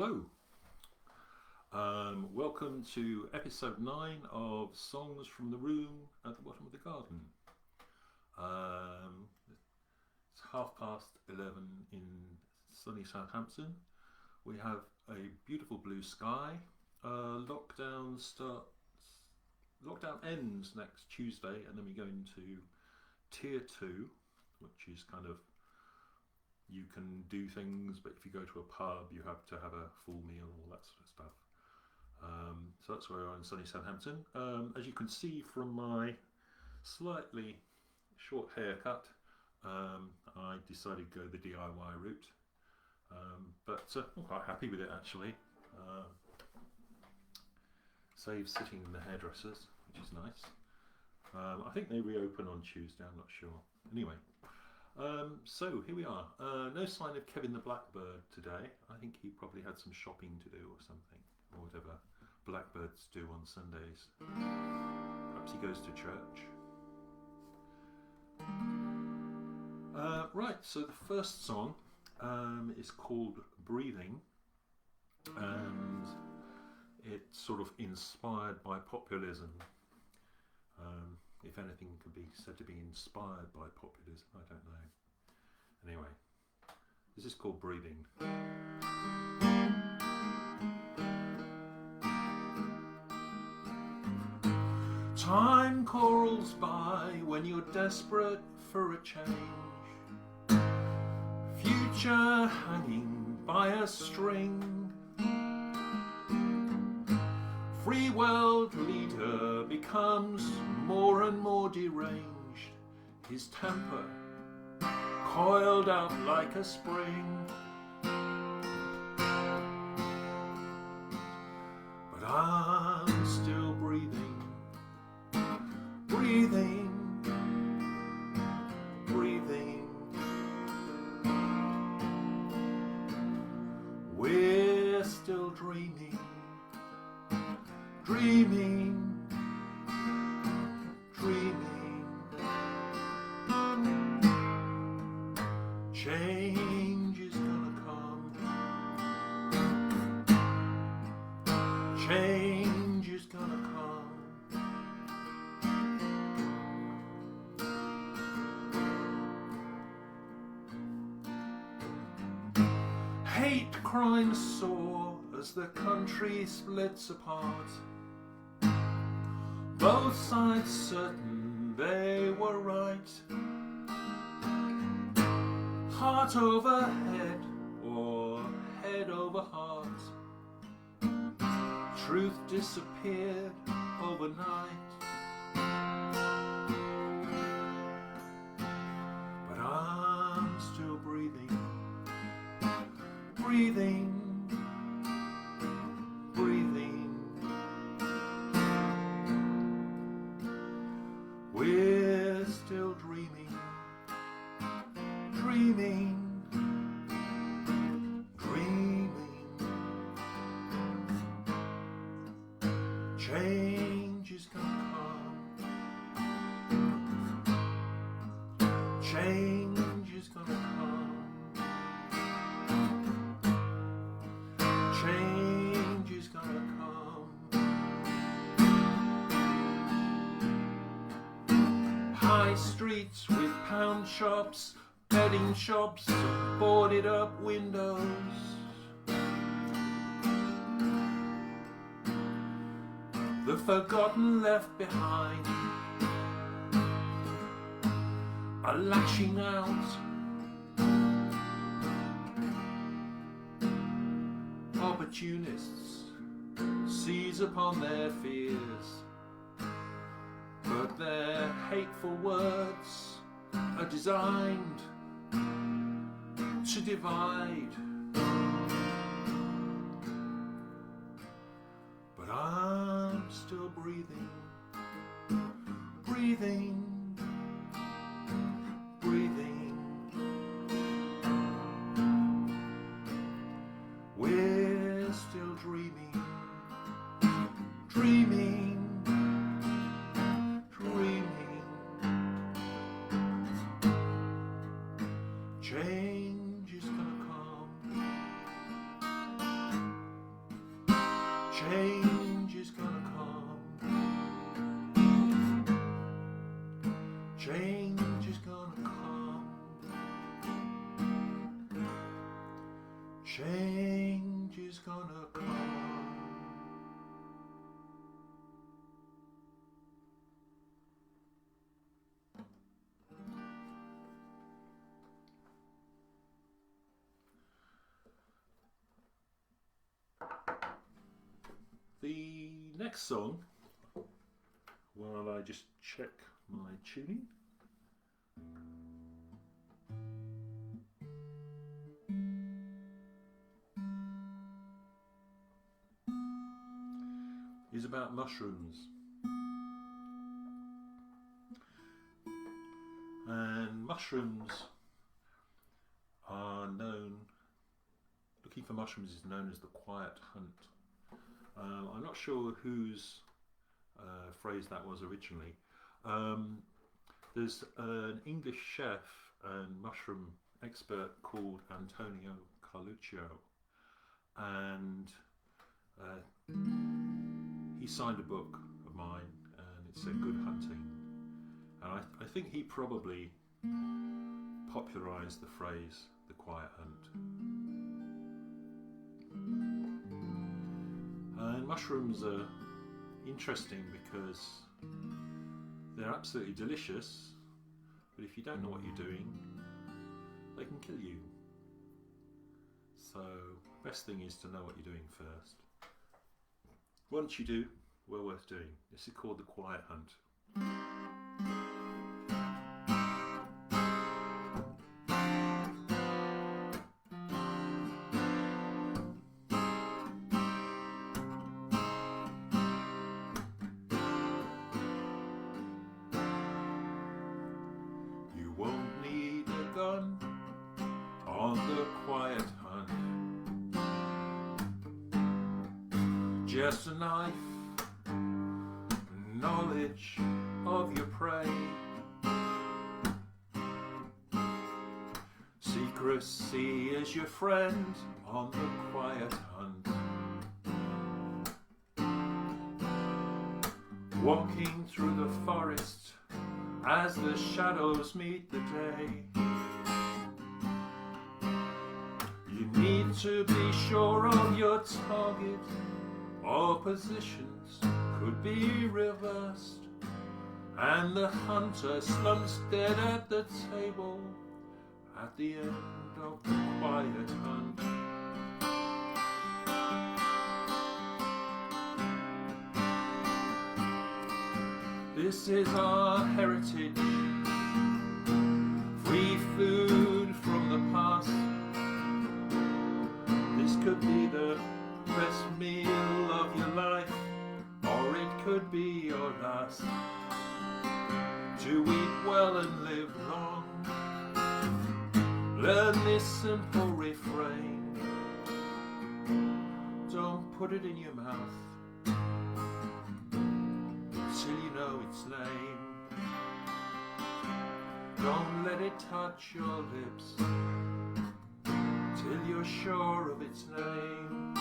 Hello. Welcome to episode 9 of Songs from the Room at the Bottom of the Garden. It's 11:30 in sunny Southampton. We have a beautiful blue sky. Lockdown ends next Tuesday, and then we go into tier 2, which is kind of, you can do things, but if you go to a pub, you have to have a full meal, all that sort of stuff. So that's where we are in sunny Southampton. As you can see from my slightly short haircut, I decided to go the DIY route. But I'm quite happy with it, actually. Saves sitting in the hairdressers, which is nice. I think they reopen on Tuesday, I'm not sure. Anyway. So here we are. No sign of Kevin the Blackbird today. I think he probably had some shopping to do or something, or whatever blackbirds do on Sundays. Perhaps he goes to church. Right, so the first song is called Breathing, and it's sort of inspired by populism. If anything could be said to be inspired by populism, I don't know. Anyway, this is called Breathing. Time crawls by when you're desperate for a change. Future hanging by a string. Free world leader becomes more and more deranged, his temper coiled up like a spring. But I'm still breathing, breathing, breathing. We're still dreaming, dreaming, dreaming. Change is gonna come. Change is gonna come. Hate crimes soar as the country splits apart. Both sides certain they were right. Heart over head or head over heart. Truth disappeared overnight. But I'm still breathing, breathing, breathing. We're still dreaming, dreaming, dreaming. Change is gonna come. Change is gonna come. Change is gonna come. High streets with pound shops, betting shops, boarded up windows. The forgotten left behind are lashing out. Opportunists seize upon their fears, but their hateful words are designed to divide. But I'm still breathing, breathing, breathing. We're still dreaming, dreaming, dreaming. Change is gonna come. change is gonna come. The next song, while I just check my tuning, is about mushrooms. And mushrooms are known, looking for mushrooms is known as the quiet hunt. I'm not sure whose phrase that was originally. There's an English chef and mushroom expert called Antonio Carluccio, and he signed a book of mine, and it said Good Hunting, and I think he probably popularised the phrase the quiet hunt. And mushrooms are interesting because they're absolutely delicious, but if you don't know what you're doing, they can kill you. So best thing is to know what you're doing first. Once you do, well worth doing. This is called the quiet hunt. You won't need a gun on the quiet hunt. Just a knife, knowledge of your prey. Secrecy is your friend on the quiet hunt. Walking through the forest as the shadows meet the day. You need to be sure of your target, or positions could be reversed, and the hunter slumps dead at the table at the end of the quiet hunt. This is our heritage, free food from the past. This could be the best meal of your life, or it could be your last. To eat well and live long, learn this simple refrain. Don't put it in your mouth till you know its name. Don't let it touch your lips till you're sure of its name.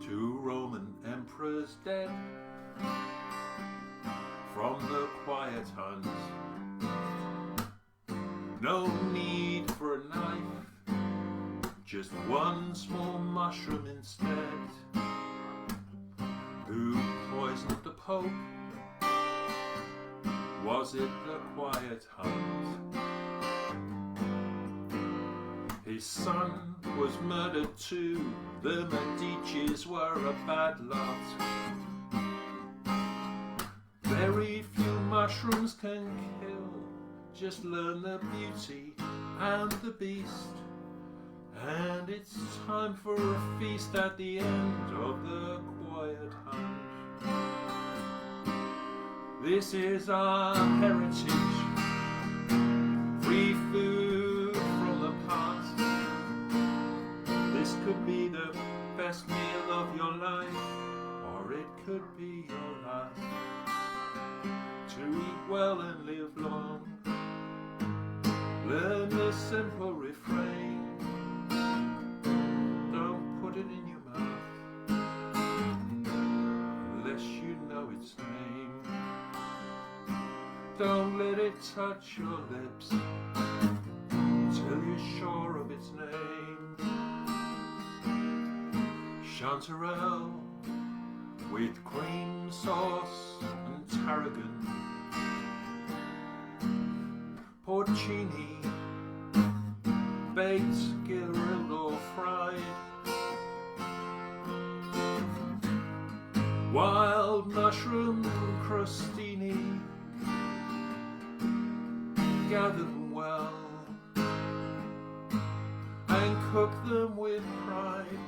Two Roman emperors dead from the quiet hunt. No need for a knife, just one small mushroom instead. Who poisoned the Pope? Was it the quiet hunt? His son was murdered too. The Medicis were a bad lot. Very few mushrooms can kill. Just learn the beauty and the beast, and it's time for a feast at the end of the quiet hunt. This is our heritage, free food from the past. This could be the best meal of your life, or it could be your last. To eat well and live long, Learn the simple refrain. Don't put it in your mouth unless you know its name. Don't let it touch your lips till you're sure of its name. Chanterelle with cream sauce and tarragon, porcini, baked, grilled or fried, wild mushroom crostini, gather them well and cook them with pride.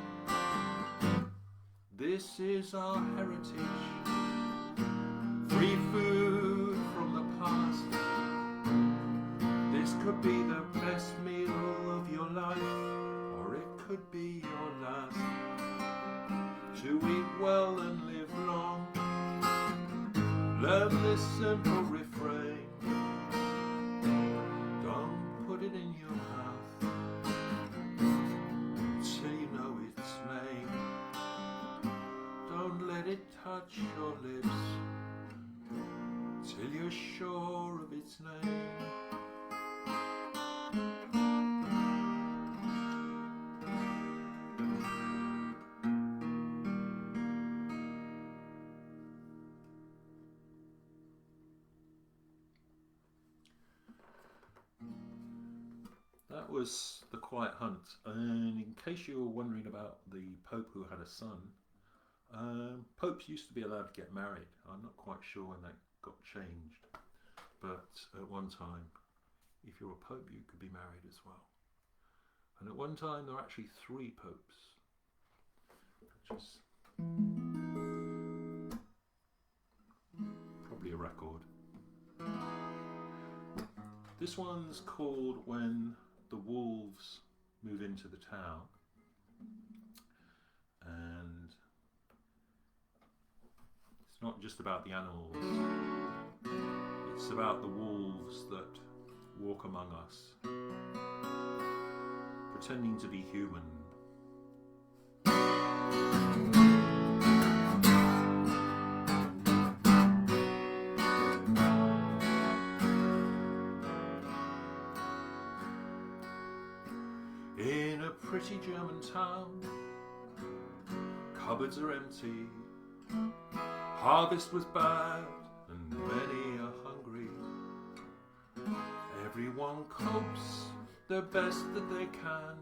This is our heritage, free food from the past. This could be the best meal of your life, or it could be your last. To eat well and live long, learn this simple refrain. Don't put it in your mouth till you know its name. Don't let it touch your lips till you're sure of its name. That was The Quiet Hunt, and in case you were wondering about the Pope who had a son, popes used to be allowed to get married. I'm not quite sure when that got changed, but at one time, if you're a pope, you could be married as well. And at one time, there were actually 3 popes, which is probably a record. This one's called When the Wolves Move into the Town, and it's not just about the animals, it's about the wolves that walk among us, pretending to be human. In a pretty German town, cupboards are empty, harvest was bad and many are hungry. Everyone copes the best that they can.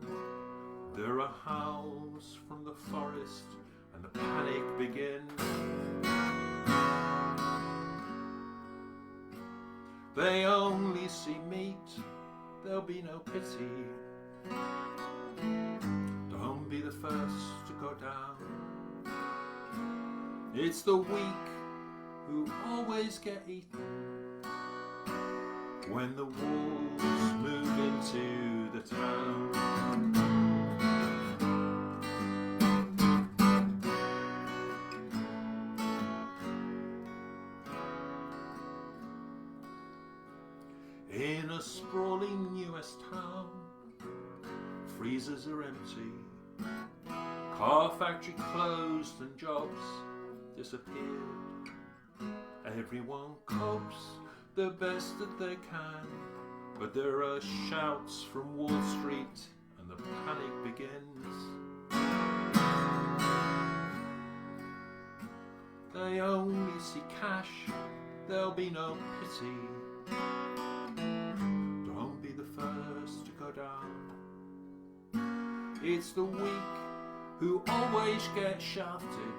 There are howls from the forest and the panic begins. They only see meat, there'll be no pity. Don't be the first to go down. It's the weak who always get eaten when the wolves move into the town. In a sprawling US town, freezers are empty, car factory closed and jobs disappeared. Everyone copes the best that they can, but there are shouts from Wall Street and the panic begins. They only see cash, there'll be no pity. Don't be the first to go down. It's the weak who always get shafted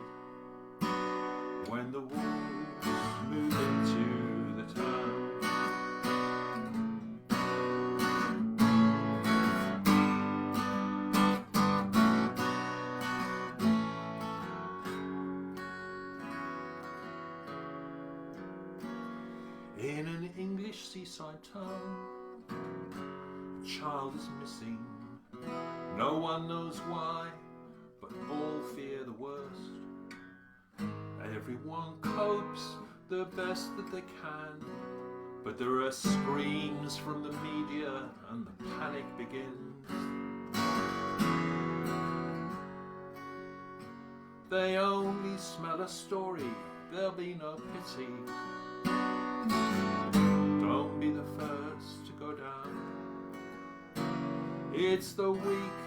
when the wolves move into the town. In an English seaside town, a child is missing. No one knows why, but all fear the worst. Everyone copes the best that they can, But there are screams from the media and the panic begins. They only smell a story, there'll be no pity. Don't be the first to go down. It's the weak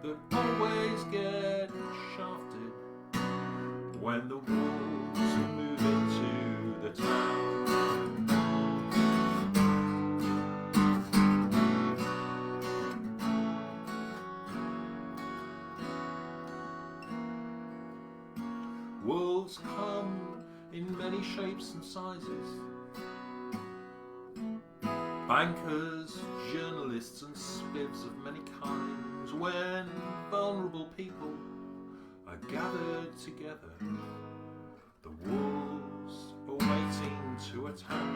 that always get shafted when the wolves move into the town. Wolves come in many shapes and sizes. Bankers, journalists and spivs of many kinds. When vulnerable people are gathered together, the wolves are waiting to attack.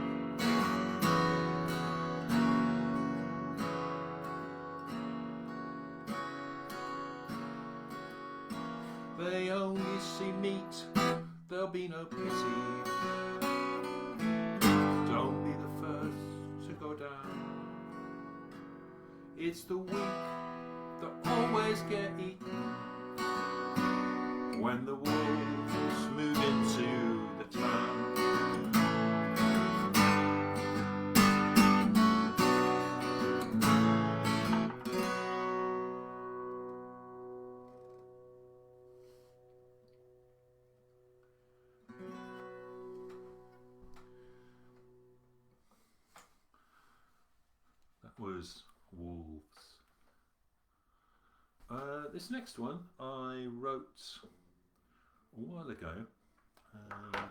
They only see meat, there'll be no pity. Don't be the first to go down. It's the weak that always get eaten when the wolves move into the town. Was wolves. This next one I wrote a while ago, and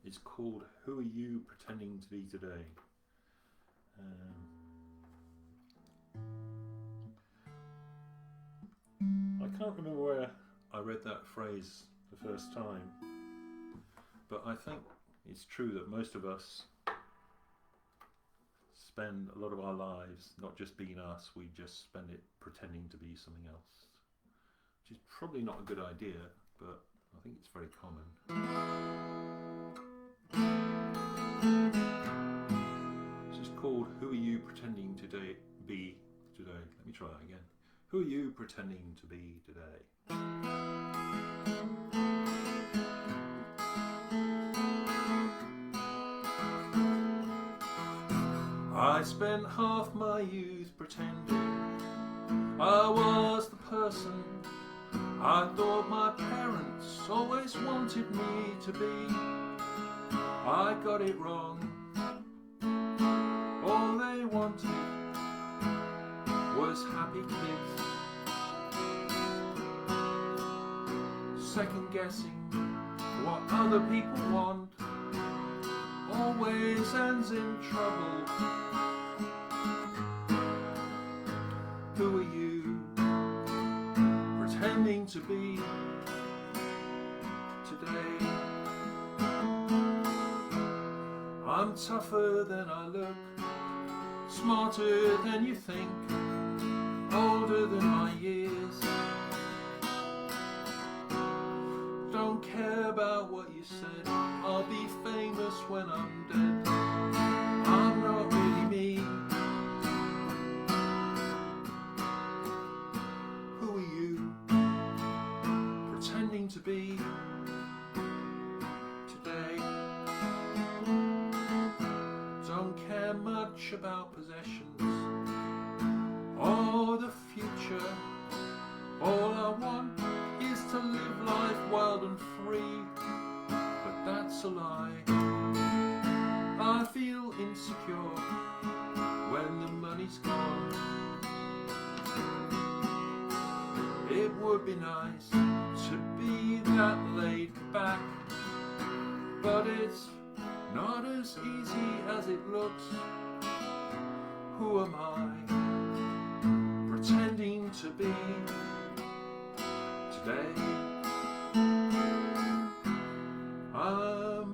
it's called "Who Are You Pretending to Be Today?" I can't remember where I read that phrase the first time, but I think it's true that most of us spend a lot of our lives not just being us, we just spend it pretending to be something else, which is probably not a good idea, but I think it's very common. This is called "Who Are You Pretending to Be Today?" Let me try that again. Who are you pretending to be today? I spent half my youth pretending I was the person I thought my parents always wanted me to be. I got it wrong. All they wanted was happy kids. Second guessing what other people want always ends in trouble. Who are you pretending to be today? I'm tougher than I look, smarter than you think, older than my years. Don't care about what you said, I'll be famous when I'm dead. I'm not really me. Who are you pretending to be today? Don't care much about possessions or the future. All I want is to live life wild and free, but that's a lie. I feel insecure when the money's gone. It would be nice to be that laid back, but it's not as easy as it looks. Who am I pretending to be today? I'm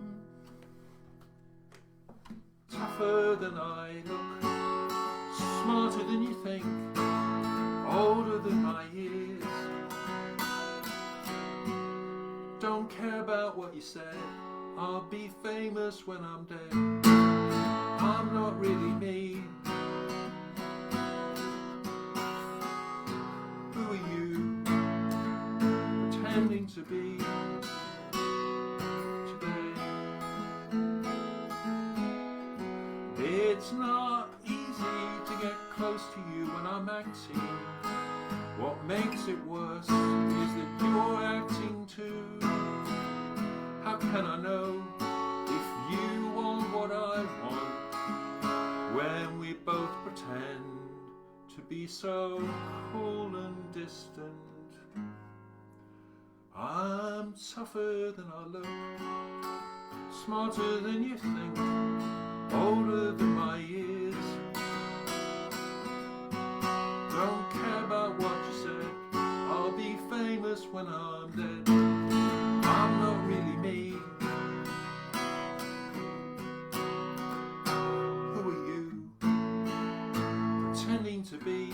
tougher than I look, smarter than you think, older than my years. Don't care about what you said, I'll be famous when I'm dead. I'm not really me. Who are you pretending to be today? It's not easy to get close to you when I'm acting. What makes it worse is that you're acting too. How can I know if you want what I want when we both pretend to be so cool and distant? I'm tougher than I look, smarter than you think, older than my years. Don't care about what you said, I'll be famous when I'm dead. I'm not really me. Who are you pretending to be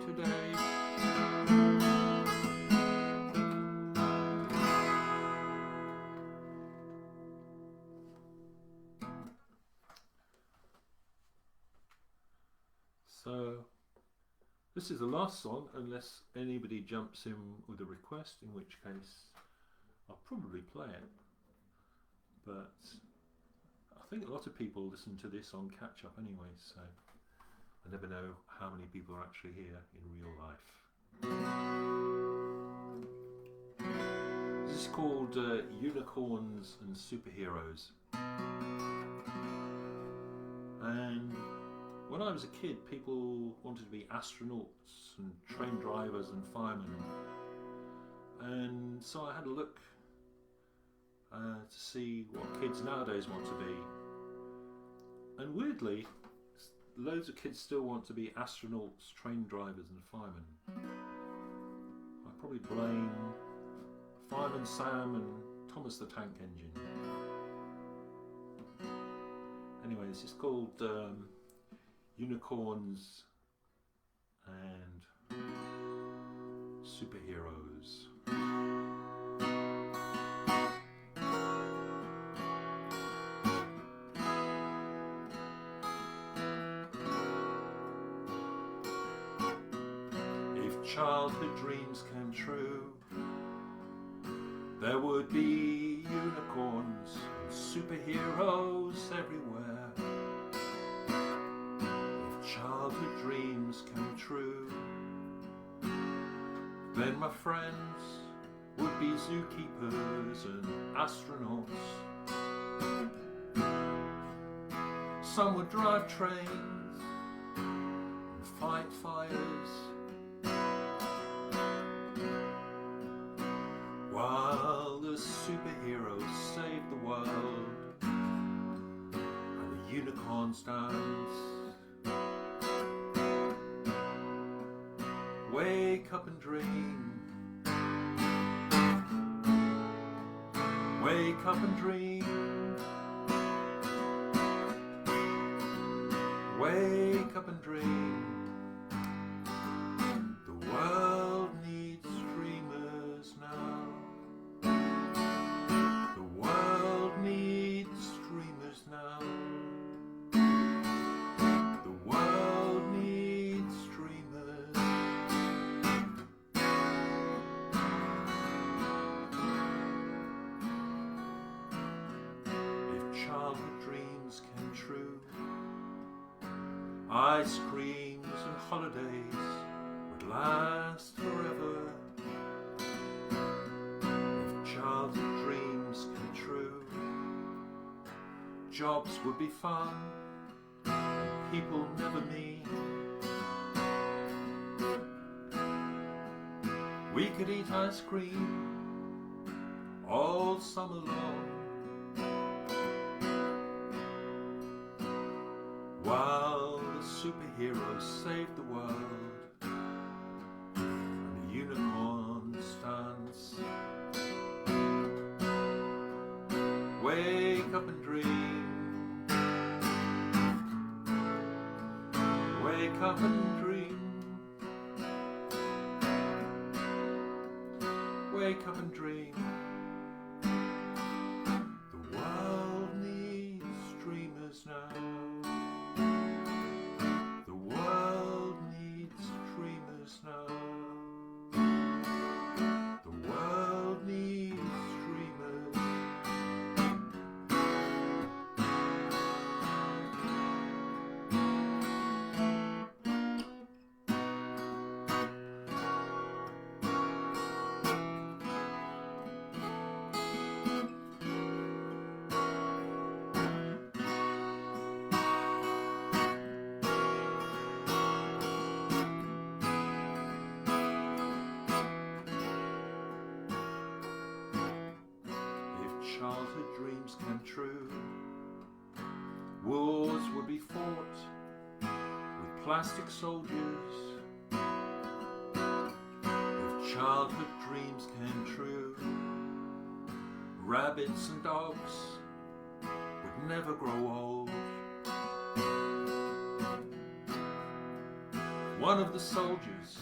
today? So this is the last song, unless anybody jumps in with a request, in which case I'll probably play it. But I think a lot of people listen to this on catch up anyway, so I never know how many people are actually here in real life. This is called Unicorns and Superheroes. And when I was a kid, people wanted to be astronauts and train drivers and firemen. And so I had a look to see what kids nowadays want to be. And weirdly, loads of kids still want to be astronauts, train drivers and firemen. I probably blame Fireman Sam and Thomas the Tank Engine. Anyway, this is called Unicorns and Superheroes. If childhood dreams came true, there would be unicorns and superheroes everywhere. If childhood dreams come true, then my friends would be zookeepers and astronauts. Some would drive trains and fight fires, while the superheroes save the world and the unicorns dance. Wake up and dream. Wake up and dream. Wake up and dream. The world needs dreamers now. The world needs dreamers now. The world needs dreamers. If childhood dreams came true, ice creams and holidays would last forever. If childhood dreams come true, jobs would be fun and people never meet. We could eat ice cream all summer long, while the superheroes save the world and the unicorns dance. Wake up and dream. Wake up and dream. Wake up and dream. The world needs dreamers. childhood dreams came true. Wars would be fought with plastic soldiers. If childhood dreams came true, rabbits and dogs would never grow old. One of the soldiers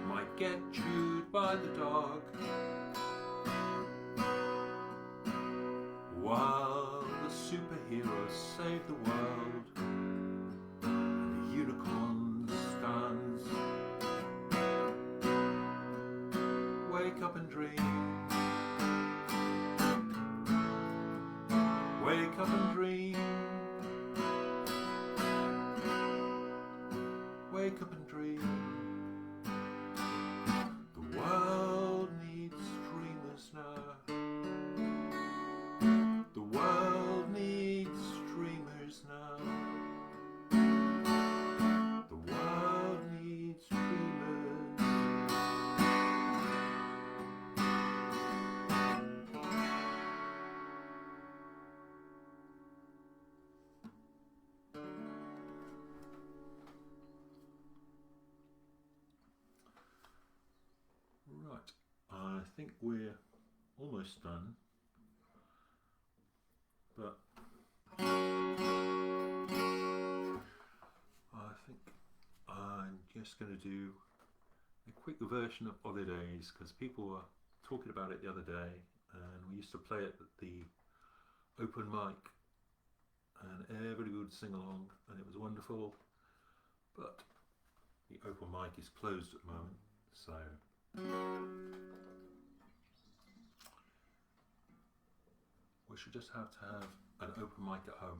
might get chewed by the dog, while the superheroes save the world and the unicorn stands. Wake up and dream. Wake up and dream. Wake up and dream. The world needs dreamers now. The world needs dreamers now. The world needs dreamers. Right, I think we're almost done, but I think I'm just going to do a quick version of Olidays because people were talking about it the other day, and we used to play it at the open mic and everybody would sing along and it was wonderful, but the open mic is closed at the moment, so we should just have to have an open mic at home.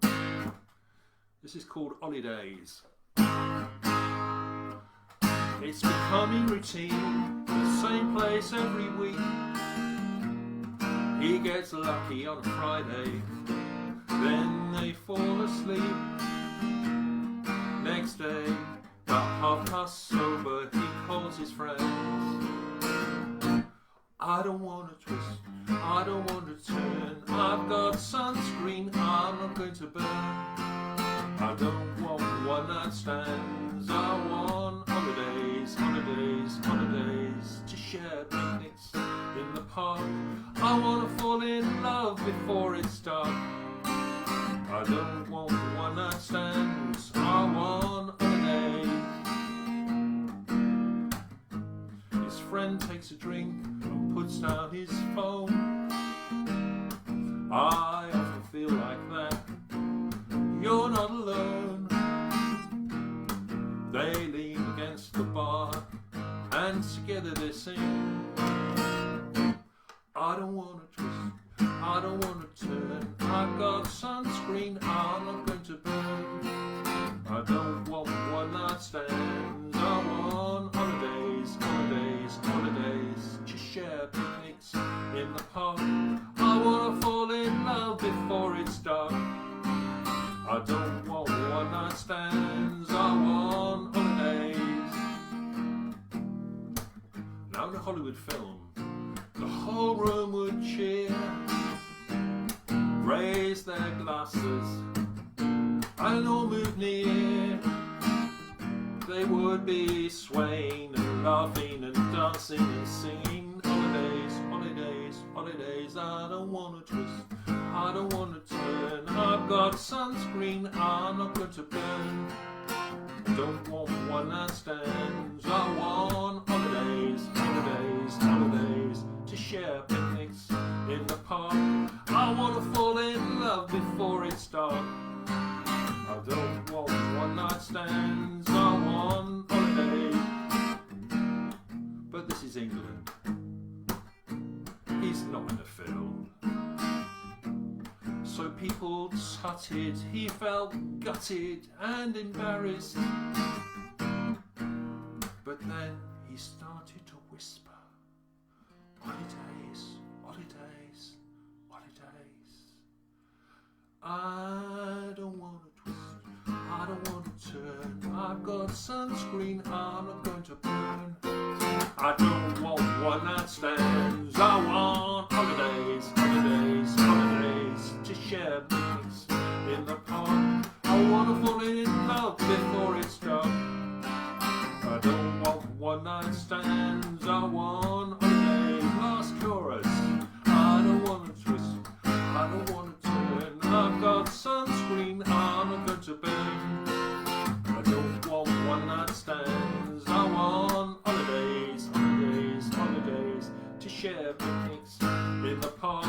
This is called Olidays. It's becoming routine, the same place every week. He gets lucky on a Friday, then they fall asleep. Next day, about 1/2 sober, he calls his friends. I don't want to twist, I don't want to turn, I've got sunscreen, I'm not going to burn. I don't want one night stands, I want holidays, holidays, holidays, to share picnics in the park. I want to fall in love before it's dark. I don't want one night stands, I want holidays. His friend takes a drink and puts down his phone. I often feel like that, you're not alone. They lean against the bar and together they sing. I don't want to twist, I don't want to turn, I've got sunscreen, I'm not going to burn. I don't want one night stands, I want holidays, holidays, holidays, to share picnics in the park. I want to fall in love before it's dark. I don't want one night stands, I want holidays. Now in a Hollywood film, the whole room would cheer, raise their glasses, and all move near. They would be swaying and laughing and dancing and singing. Holidays, holidays, holidays, I don't want to twist, I don't want to turn, I've got sunscreen, I'm not going to burn. Don't want one night stands, I want holidays, holidays, holidays, to share picnics in the park. I want to fall in love before it's dark. I don't want one night stands, I want holidays. But this is England, he's not in the film. So people tutted, he felt gutted and embarrassed. But then he started to whisper, holidays, holidays, holidays. I don't want to twist, I don't want to turn, I've got sunscreen, I'm not going to burn. I don't want one night stands, I want holidays, holidays. bikes in the park.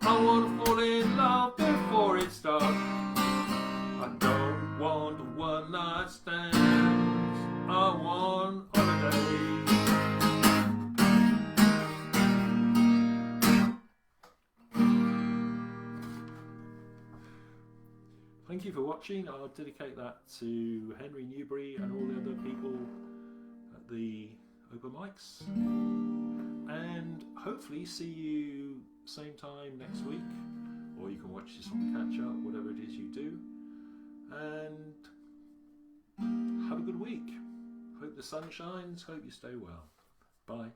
I want to fall in love before it starts. I don't want one night stands. I want holidays. Thank you for watching. I'll dedicate that to Henry Newbury and all the other people at the open mics. And hopefully see you same time next week. Or you can watch this on catch up, whatever it is you do. And have a good week. Hope the sun shines. Hope you stay well. Bye.